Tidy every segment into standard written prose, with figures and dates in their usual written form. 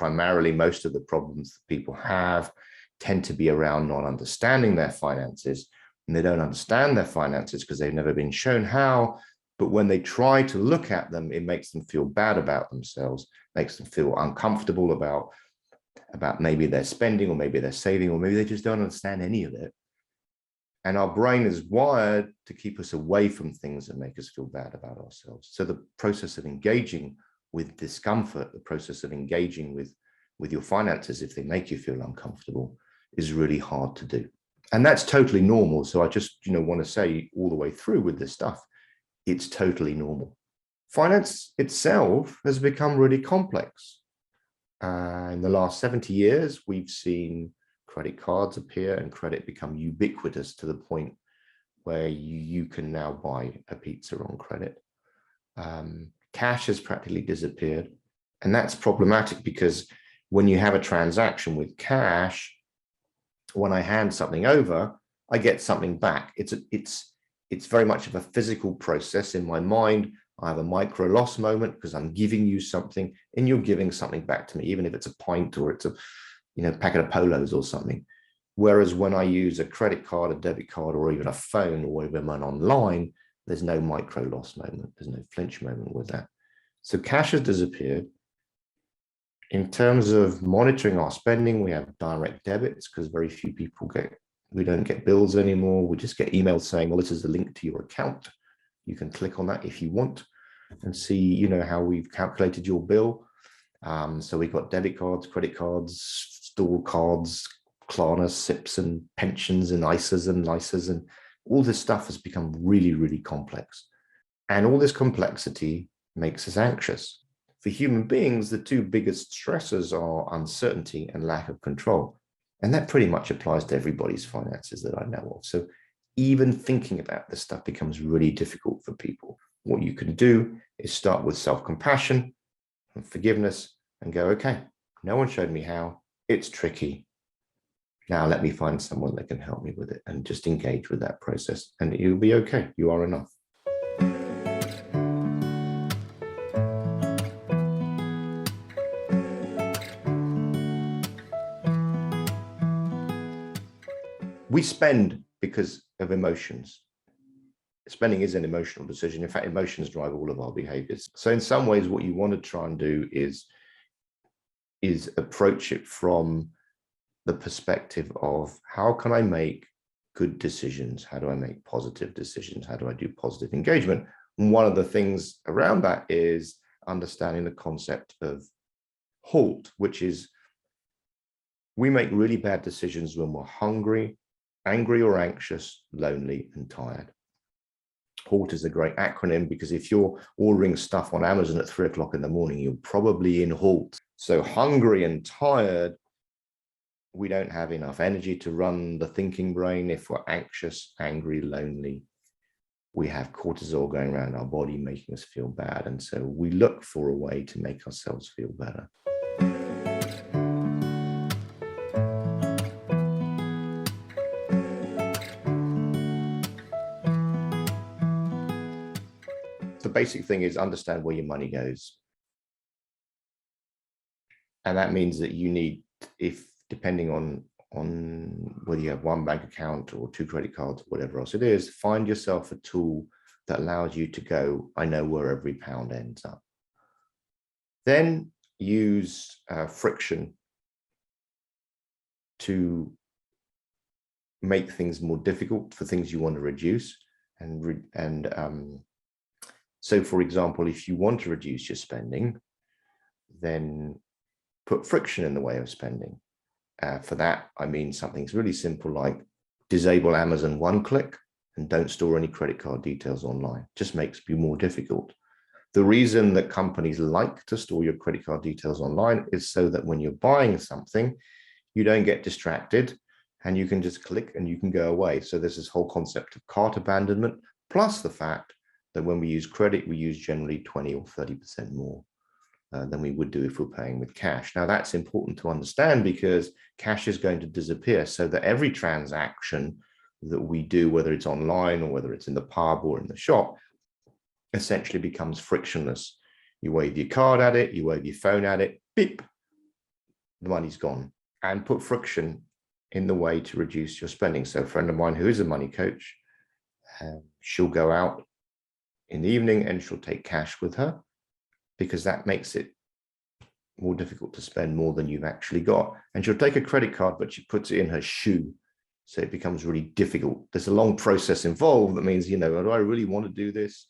primarily most of the problems that people have tend to be around not understanding their finances. And they don't understand their finances because they've never been shown how. But when they try to look at them, it makes them feel bad about themselves, makes them feel uncomfortable about maybe their spending, or maybe they're saving, or maybe they just don't understand any of it. And our brain is wired to keep us away from things that make us feel bad about ourselves. So the process of engaging with discomfort, the process of engaging with your finances, if they make you feel uncomfortable, is really hard to do. And that's totally normal. So I just, want to say all the way through with this stuff, it's totally normal. Finance itself has become really complex. In the last 70 years, we've seen credit cards appear and credit become ubiquitous to the point where you can now buy a pizza on credit. Cash has practically disappeared. And that's problematic because when you have a transaction with cash, when I hand something over, I get something back. It's very much of a physical process in my mind. I have a micro loss moment because I'm giving you something and you're giving something back to me, even if it's a pint or it's a packet of Polos or something. Whereas when I use a credit card, a debit card, or even a phone, or even online, there's no micro loss moment. There's no flinch moment with that. So cash has disappeared. In terms of monitoring our spending, we have direct debits because very few people we don't get bills anymore. We just get emails saying, well, this is the link to your account. You can click on that if you want and see, how we've calculated your bill. So we've got debit cards, credit cards, store cards, Klarna, SIPs, and pensions, and ISAs and LISAs, and all this stuff has become really, really complex. And all this complexity makes us anxious. For human beings, the two biggest stressors are uncertainty and lack of control. And that pretty much applies to everybody's finances that I know of. So even thinking about this stuff becomes really difficult for people. What you can do is start with self-compassion and forgiveness and go, okay, no one showed me how. It's tricky. Now let me find someone that can help me with it, and just engage with that process, and you'll be okay. You are enough. We spend because of emotions. Spending is an emotional decision. In fact, emotions drive all of our behaviors. So in some ways, what you want to try and do is approach it from the perspective of, how can I make good decisions? How do I make positive decisions? How do I do positive engagement? And one of the things around that is understanding the concept of halt, which is we make really bad decisions when we're hungry, angry or anxious, lonely and tired. HALT is a great acronym because if you're ordering stuff on Amazon at 3 o'clock in the morning, you're probably in HALT. So hungry and tired, we don't have enough energy to run the thinking brain. If we're anxious, angry, lonely, we have cortisol going around our body making us feel bad. And so we look for a way to make ourselves feel better. The basic thing is understand where your money goes. And that means that you need, depending on whether you have one bank account or 2 credit cards, whatever else it is, find yourself a tool that allows you to go, I know where every pound ends up. Then use friction to make things more difficult for things you want to reduce. So for example, if you want to reduce your spending, then put friction in the way of spending. For that, I mean something's really simple like disable Amazon one-click and don't store any credit card details online. Just makes it more difficult. The reason that companies like to store your credit card details online is so that when you're buying something, you don't get distracted and you can just click and you can go away. So there's this whole concept of cart abandonment, plus the fact that when we use credit, we use generally 20 or 30% more than we would do if we're paying with cash. Now that's important to understand because cash is going to disappear, so that every transaction that we do, whether it's online or whether it's in the pub or in the shop, essentially becomes frictionless. You wave your card at it, you wave your phone at it, beep, the money's gone, and put friction in the way to reduce your spending. So a friend of mine who is a money coach, she'll go out in the evening and she'll take cash with her, because that makes it more difficult to spend more than you've actually got. And she'll take a credit card, but she puts it in her shoe. So it becomes really difficult. There's a long process involved. That means, do I really want to do this?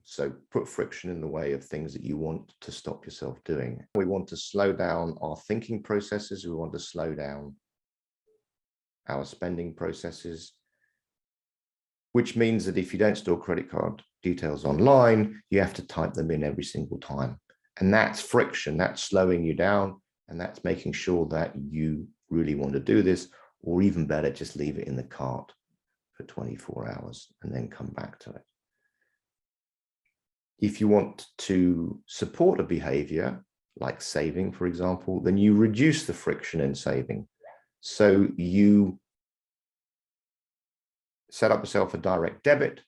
So put friction in the way of things that you want to stop yourself doing. We want to slow down our thinking processes. We want to slow down our spending processes, which means that if you don't store credit card details online, you have to type them in every single time. And that's friction, that's slowing you down, and that's making sure that you really want to do this, or even better, just leave it in the cart for 24 hours and then come back to it. If you want to support a behavior, like saving, for example, then you reduce the friction in saving. So you set up yourself a direct debit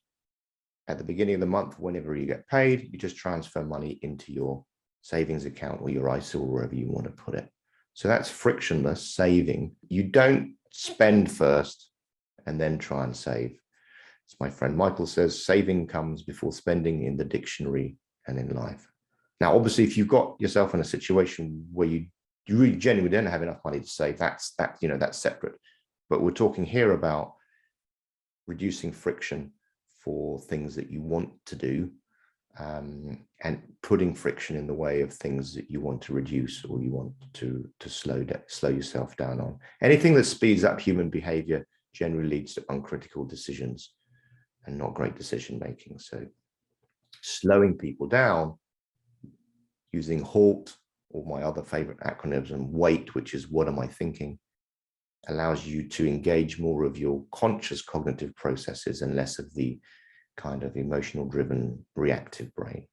at the beginning of the month. Whenever you get paid, you just transfer money into your savings account or your ISA or wherever you want to put it. So that's frictionless saving. You don't spend first and then try and save. As my friend Michael says, saving comes before spending in the dictionary and in life. Now, obviously, if you've got yourself in a situation where you really genuinely don't have enough money to save, that's separate. But we're talking here about reducing friction for things that you want to do, and putting friction in the way of things that you want to reduce or you want to slow yourself down on. Anything that speeds up human behavior generally leads to uncritical decisions and not great decision making. So slowing people down using HALT, or my other favorite acronyms, and WAIT, which is what am I thinking, allows you to engage more of your conscious cognitive processes and less of the kind of emotional driven reactive brain.